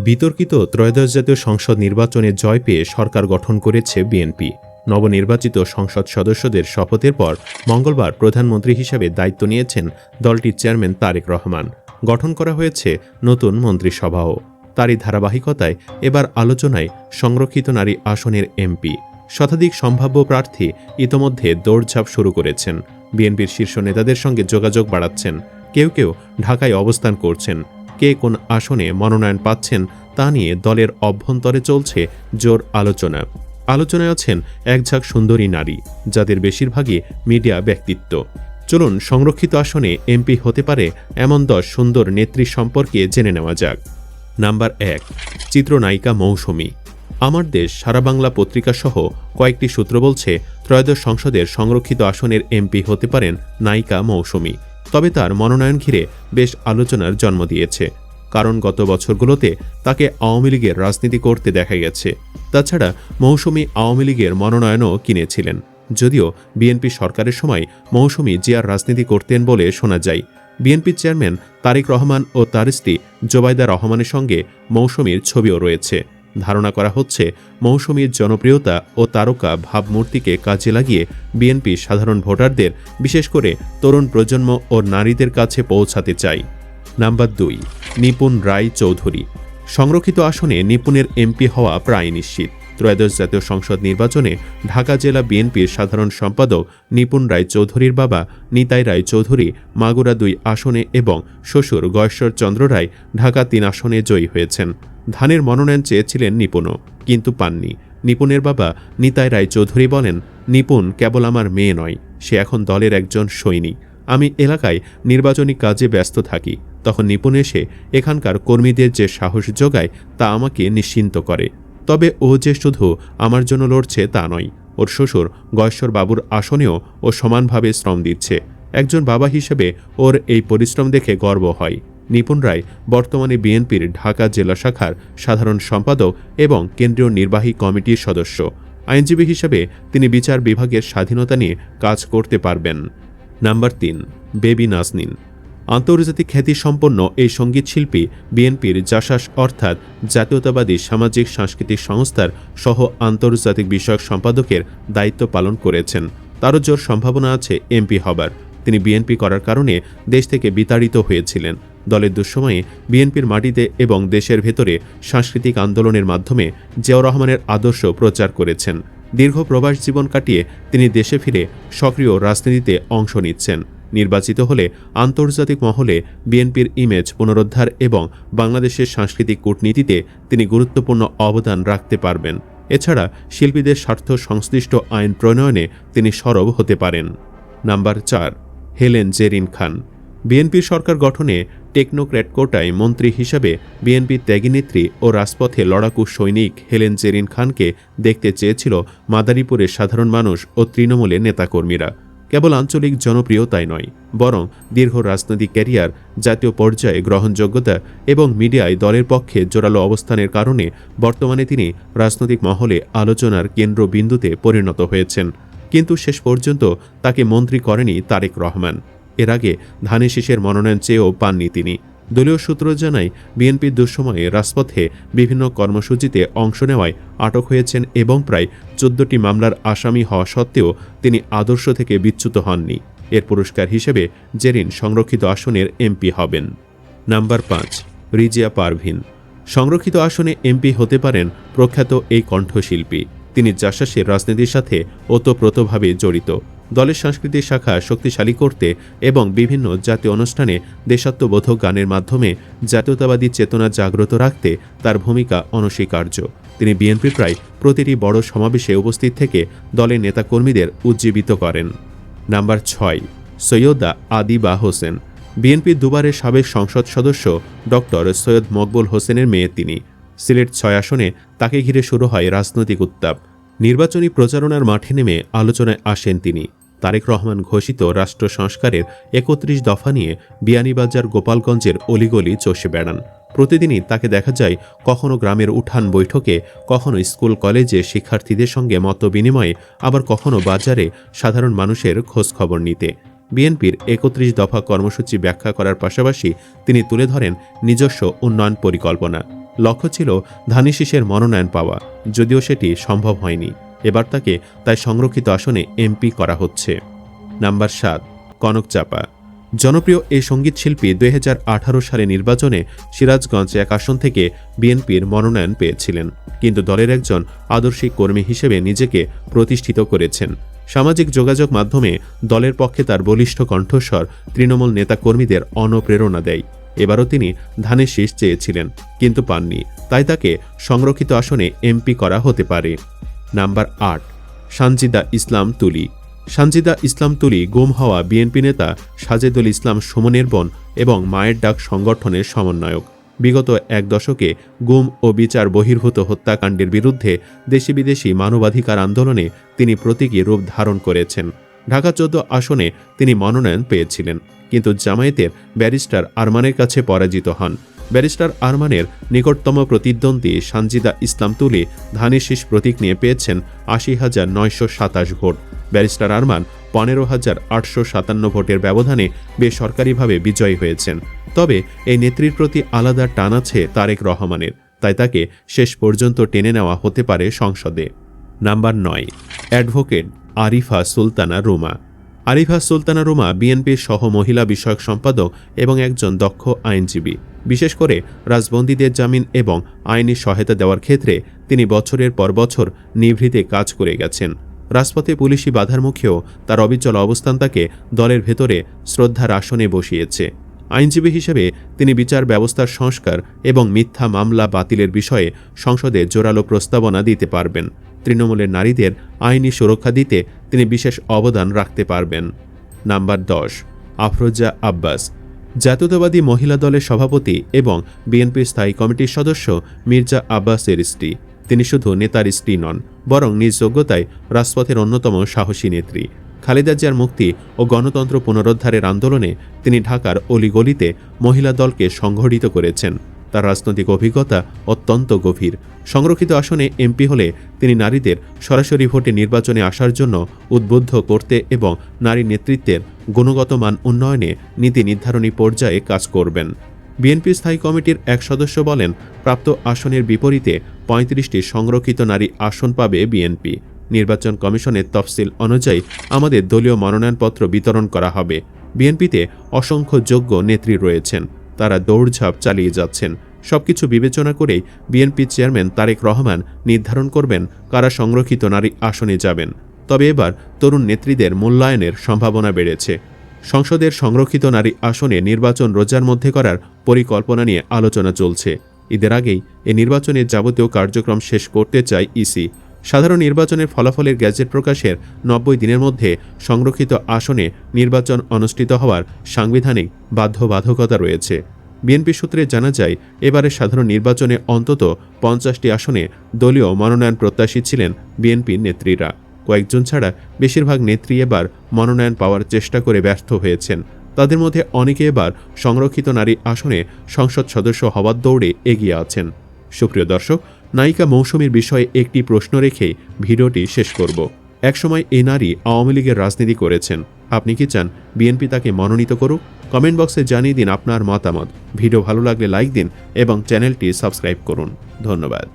বিতর্কিত ত্রয়োদশ জাতীয় সংসদ নির্বাচনে জয় পেয়ে সরকার গঠন করেছে বিএনপি। নবনির্বাচিত সংসদ সদস্যদের শপথের পর মঙ্গলবার প্রধানমন্ত্রী হিসেবে দায়িত্ব নিয়েছেন দলটির চেয়ারম্যান তারেক রহমান। গঠন করা হয়েছে নতুন মন্ত্রিসভাও। তারই ধারাবাহিকতায় এবার আলোচনায় সংরক্ষিত নারী আসনের এমপি। শতাধিক সম্ভাব্য প্রার্থী ইতোমধ্যে দৌড়ঝাঁপ শুরু করেছেন। বিএনপির শীর্ষ নেতাদের সঙ্গে যোগাযোগ বাড়াচ্ছেন। কেউ কেউ ঢাকায় অবস্থান করছেন। কে কোন আসনে মনোনয়ন পাচ্ছেন তা নিয়ে দলের অভ্যন্তরে চলছে জোর আলোচনা। আলোচনায় আছেন একঝাঁক সুন্দরী নারী, যাদের বেশিরভাগই মিডিয়া ব্যক্তিত্ব। চলুন সংরক্ষিত আসনে এমপি হতে পারে এমন 10 সুন্দর নেত্রী সম্পর্কে জেনে নেওয়া যাক। নাম্বার 1, চিত্রনায়িকা মৌসুমী। আমার দেশ, সারা বাংলা পত্রিকা সহ কয়েকটি সূত্র বলছে ত্রয়োদশ সংসদের সংরক্ষিত আসনের এমপি হতে পারেন নায়িকা মৌসুমী। তবে তার মনোনয়ন ঘিরে বেশ আলোচনার জন্ম দিয়েছে, কারণ গত বছরগুলোতে তাকে আওয়ামী লীগের রাজনীতি করতে দেখা গেছে। তাছাড়া মৌসুমী আওয়ামী লীগের মনোনয়নও কিনেছিলেন, যদিও বিএনপি সরকারের সময় মৌসুমী জিয়ার রাজনীতি করতেন বলে শোনা যায়। বিএনপি চেয়ারম্যান তারেক রহমান ও তার স্ত্রী জোবাইদা রহমানের সঙ্গে মৌসুমীর ছবিও রয়েছে। ধারণা করা হচ্ছে মৌসুমীর জনপ্রিয়তা ও তারকা ভাবমূর্তিকে কাজে লাগিয়ে বিএনপি সাধারণ ভোটারদের, বিশেষ করে তরুণ প্রজন্ম ও নারীদের কাছে পৌঁছাতে চায়। নাম্বার 2, নিপুণ রায় চৌধুরী। সংরক্ষিত আসনে নিপুণের এমপি হওয়া প্রায় নিশ্চিত। ত্রয়োদশ জাতীয় সংসদ নির্বাচনে ঢাকা জেলা বিএনপির সাধারণ সম্পাদক নিপুণ রায় চৌধুরীর বাবা নিতাই রায় চৌধুরী মাগুরা 2 আসনে এবং শ্বশুর গয়েশ্বর চন্দ্র রায় ঢাকা 3 আসনে জয়ী হয়েছেন। ধানের মনোনয়ন চেয়েছিলেন নিপুণও, কিন্তু পাননি। নিপুণের বাবা নিতাই রায় চৌধুরী বলেন, নিপুণ কেবল আমার মেয়ে নয়, সে এখন দলের একজন সৈনিক। আমি এলাকায় নির্বাচনী কাজে ব্যস্ত থাকি, তখন নিপুণ এসে এখানকার কর্মীদের যে সাহস যোগায় তা আমাকে নিশ্চিন্ত করে। তবে ও যে শুধু আমার জন্য লড়ছে তা নয়, ওর শ্বশুর গয়েশ্বর বাবুর আসনেও ও সমানভাবে শ্রম দিচ্ছে। একজন বাবা হিসেবে ওর এই পরিশ্রম দেখে গর্ব হয়। নিপুণ রায় বর্তমানে বিএনপির ঢাকা জেলা শাখার সাধারণ সম্পাদক এবং কেন্দ্রীয় নির্বাহী কমিটির সদস্য। আইনজীবী হিসেবে তিনি বিচার বিভাগের স্বাধীনতা নিয়ে কাজ করতে পারবেন। নাম্বার 3, বেবি নাজনীন। আন্তর্জাতিক খ্যাতিসম্পন্ন এই সঙ্গীতশিল্পী বিএনপির জাসাস অর্থাৎ জাতীয়তাবাদী সামাজিক সাংস্কৃতিক সংস্থার সহ আন্তর্জাতিক বিষয়ক সম্পাদকের দায়িত্ব পালন করেছেন। তারও জোর সম্ভাবনা আছে এমপি হবার। তিনি বিএনপি করার কারণে দেশ থেকে বিতাড়িত হয়েছিলেন। দলের দুঃসময়ে বিএনপির মাটিতে এবং দেশের ভেতরে সাংস্কৃতিক আন্দোলনের মাধ্যমে জিয়াউর রহমানের আদর্শ প্রচার করেছেন। দীর্ঘ প্রবাস জীবন কাটিয়ে তিনি দেশে ফিরে সক্রিয় রাজনীতিতে অংশ নিচ্ছেন। নির্বাচিত হলে আন্তর্জাতিক মহলে বিএনপির ইমেজ পুনরুদ্ধার এবং বাংলাদেশের সাংস্কৃতিক কূটনীতিতে তিনি গুরুত্বপূর্ণ অবদান রাখতে পারবেন। এছাড়া শিল্পীদের স্বার্থ সংশ্লিষ্ট আইন প্রণয়নে তিনি সরব হতে পারেন। নাম্বার 4, হেলেন জেরিন খান। বিএনপির সরকার গঠনে টেকনোক্র্যাট কোটায় মন্ত্রী হিসাবে বিএনপির ত্যাগী নেত্রী ও রাজপথে লড়াকু সৈনিক হেলেন জেরিন খানকে দেখতে চেয়েছিল মাদারীপুরের সাধারণ মানুষ ও তৃণমূলের নেতাকর্মীরা। কেবল আঞ্চলিক জনপ্রিয়তাই নয়, বরং দীর্ঘ রাজনৈতিক ক্যারিয়ার, জাতীয় পর্যায়ে গ্রহণযোগ্যতা এবং মিডিয়ায় দলের পক্ষে জোরালো অবস্থানের কারণে বর্তমানে তিনি রাজনৈতিক মহলে আলোচনার কেন্দ্রবিন্দুতে পরিণত হয়েছেন। কিন্তু শেষ পর্যন্ত তাকে মন্ত্রী করেনি তারেক রহমান। এর আগে ধানের শীষের মনোনয়ন চেয়েও পাননি তিনি। দলীয় সূত্র জানায়, বিএনপির দুঃসময়ে রাজপথে বিভিন্ন কর্মসূচিতে অংশ নেওয়ায় আটক হয়েছেন এবং প্রায় 14টি মামলার আসামি হওয়া সত্ত্বেও তিনি আদর্শ থেকে বিচ্যুত হননি। এর পুরস্কার হিসেবে জেরিন সংরক্ষিত আসনের এমপি হবেন। নাম্বার 5, রিজিয়া পারভিন। সংরক্ষিত আসনে এমপি হতে পারেন প্রখ্যাত এই কণ্ঠশিল্পী। তিনি জাসাসের রাজনীতির সাথে ওতপ্রোতভাবে জড়িত। দলের সাংস্কৃতিক শাখা শক্তিশালী করতে এবং বিভিন্ন জাতীয় অনুষ্ঠানে দেশাত্মবোধক গানের মাধ্যমে জাতীয়তাবাদী চেতনা জাগ্রত রাখতে তার ভূমিকা অনস্বীকার্য। তিনি বিএনপির প্রায় প্রতিটি বড় সমাবেশে উপস্থিত থেকে দলের নেতাকর্মীদের উজ্জীবিত করেন। নাম্বার 6, সৈয়দা আদিবা হোসেন। বিএনপির দুবারের সাবেক সংসদ সদস্য ডক্টর সৈয়দ মকবুল হোসেনের মেয়ে তিনি। সিলেট 6 আসনে তাকে ঘিরে শুরু হয় রাজনৈতিক উত্তাপ। নির্বাচনী প্রচারণার মাঠে নেমে আলোচনায় আসেন তিনি। তারেক রহমান ঘোষিত রাষ্ট্র সংস্কারের 31 দফা নিয়ে বিয়ানীবাজার গোপালগঞ্জের অলিগলি চষে বেড়ান। প্রতিদিনই তাকে দেখা যায় কখনো গ্রামের উঠান বৈঠকে, কখনো স্কুল কলেজে শিক্ষার্থীদের সঙ্গে মত বিনিময়ে, আবার কখনো বাজারে সাধারণ মানুষের খোঁজখবর নিতে। বিএনপির 31 দফা কর্মসূচি ব্যাখ্যা করার পাশাপাশি তিনি তুলে ধরেন নিজস্ব উন্নয়ন পরিকল্পনা। লক্ষ্য ছিল ধানের শীষের মনোনয়ন পাওয়া, যদিও সেটি সম্ভব হয়নি। এবার তাকে তাই সংরক্ষিত আসনে এমপি করা হচ্ছে। নাম্বার 7, কনক চাপা। জনপ্রিয় এই সঙ্গীতশিল্পী 2018 সালে নির্বাচনে সিরাজগঞ্জ এক আসন থেকে বিএনপির মনোনয়ন পেয়েছিলেন, কিন্তু দলের একজন আদর্শিক কর্মী হিসেবে নিজেকে প্রতিষ্ঠিত করেছেন। সামাজিক যোগাযোগ মাধ্যমে দলের পক্ষে তার বলিষ্ঠ কণ্ঠস্বর তৃণমূল নেতাকর্মীদের অনুপ্রেরণা দেয়। এবারও তিনি ধানের শীষ চেয়েছিলেন, কিন্তু পাননি, তাই তাকে সংরক্ষিত আসনে এমপি করা হতে পারে। নাম্বার 8, সানজিদা ইসলাম তুলি। সানজিদা ইসলাম তুলি গুম হওয়া বিএনপি নেতা সাজেদুল ইসলাম সুমনের বোন এবং মায়ের ডাক সংগঠনের সমন্বয়ক। বিগত এক দশকে গুম ও বিচার বহির্ভূত হত্যাকাণ্ডের বিরুদ্ধে দেশি বিদেশি মানবাধিকার আন্দোলনে তিনি প্রতীকী রূপ ধারণ করেছেন। ঢাকা 14 আসনে তিনি মনোনয়ন পেয়েছিলেন, কিন্তু জামায়াতের ব্যারিস্টার আরমানের কাছে পরাজিত হন। ব্যারিস্টার আরমানের নিকটতম প্রতিদ্বন্দ্বী সানজিদা ইসলাম তুলি ধানের শীষ প্রতীক নিয়ে পেয়েছেন 80,927 ভোট। ব্যারিস্টার আরমান 15,857 ভোটের ব্যবধানে বেসরকারিভাবে বিজয়ী হয়েছেন। তবে এই নেত্রীর প্রতি আলাদা টান আছে তারেক রহমানের, তাই তাকে শেষ পর্যন্ত টেনে নেওয়া হতে পারে সংসদে। Number 9, advocate Arifa Sultana Ruma. আরিফা সুলতানা রুমা বিএনপির সহ মহিলা বিষয়ক সম্পাদক এবং একজন দক্ষ আইনজীবী। বিশেষ করে রাজবন্দীদের জামিন এবং আইনি সহায়তা দেওয়ার ক্ষেত্রে তিনি বছরের পর বছর নিভৃতে কাজ করে গেছেন। রাজপথে পুলিশি বাধার মুখেও তার অবিচল অবস্থান তাকে দলের ভেতরে শ্রদ্ধার আসনে বসিয়েছে। আইনজীবী হিসেবে তিনি বিচার ব্যবস্থার সংস্কার এবং মিথ্যা মামলা বাতিলের বিষয়ে সংসদে জোরালো প্রস্তাবনা দিতে পারবেন। তৃণমূলের নারীদের আইনি সুরক্ষা দিতে তিনি বিশেষ অবদান রাখতে পারবেন। নাম্বার 10, আফরোজা আব্বাস। জাতীয়তাবাদী মহিলা দলের সভাপতি এবং বিএনপির স্থায়ী কমিটির সদস্য মির্জা আব্বাসের স্ত্রী। তিনি শুধু নেতার স্ত্রী নন, বরং নিজ যোগ্যতায় রাজপথের অন্যতম সাহসী নেত্রী। খালেদা জিয়ার মুক্তি ও গণতন্ত্র পুনরুদ্ধারের আন্দোলনে তিনি ঢাকার অলিগলিতে মহিলা দলকে সংগঠিত করেছেন। তার রাজনৈতিক অভিজ্ঞতা অত্যন্ত গভীর। সংরক্ষিত আসনে এমপি হলে তিনি নারীদের সরাসরি ভোটে নির্বাচনে আসার জন্য উদ্বুদ্ধ করতে এবং নারী নেতৃত্বের গুণগত মান উন্নয়নে নীতি নির্ধারণী পর্যায়ে কাজ করবেন। বিএনপি স্থায়ী কমিটির এক সদস্য বলেন, প্রাপ্ত আসনের বিপরীতে 35টি সংরক্ষিত নারী আসন পাবে বিএনপি। নির্বাচন কমিশনের তফসিল অনুযায়ী আমাদের দলীয় মনোনয়নপত্র বিতরণ করা হবে। বিএনপিতে অসংখ্য যোগ্য নেত্রী রয়েছেন, তারা দৌড়ঝাঁপ চালিয়ে যাচ্ছেন। সবকিছু বিবেচনা করেই বিএনপি চেয়ারম্যান তারেক রহমান নির্ধারণ করবেন কারা সংরক্ষিত নারী আসনে যাবেন। তবে এবার তরুণ নেত্রীদের মূল্যায়নের সম্ভাবনা বেড়েছে। সংসদের সংরক্ষিত নারী আসনে নির্বাচন রোজার মধ্যে করার পরিকল্পনা নিয়ে আলোচনা চলছে। ঈদের আগেই এ নির্বাচনের যাবতীয় কার্যক্রম শেষ করতে চায় ইসি। সাধারণ নির্বাচনের ফলাফলের গ্যাজেট প্রকাশের 90 দিনের মধ্যে সংরক্ষিত আসনে নির্বাচন অনুষ্ঠিত হওয়ার সাংবিধানিক বাধ্যবাধকতা রয়েছে। বিএনপি সূত্রে জানা যায়, এবারে সাধারণ নির্বাচনে অন্তত 50টি আসনে দলীয় মনোনয়ন প্রত্যাশী ছিলেন বিএনপির নেত্রীরা। কয়েকজন ছাড়া বেশিরভাগ নেত্রী এবার মনোনয়ন পাওয়ার চেষ্টা করে ব্যর্থ হয়েছেন। তাদের মধ্যে অনেকে এবার সংরক্ষিত নারী আসনে সংসদ সদস্য হওয়ার দৌড়ে এগিয়ে আছেন। সুপ্রিয় দর্শক, নায়িকা মৌসুমীর বিষয়ে একটি প্রশ্ন রেখেই ভিডিওটি শেষ করব। একসময় এই নারী আওয়ামী লীগের রাজনীতি করেছেন। আপনি কি চান বিএনপি তাকে মনোনীত করুক? কমেন্ট বক্সে জানিয়ে দিন আপনার মতামত। ভিডিও ভালো লাগলে লাইক দিন এবং চ্যানেলটি সাবস্ক্রাইব করুন। ধন্যবাদ।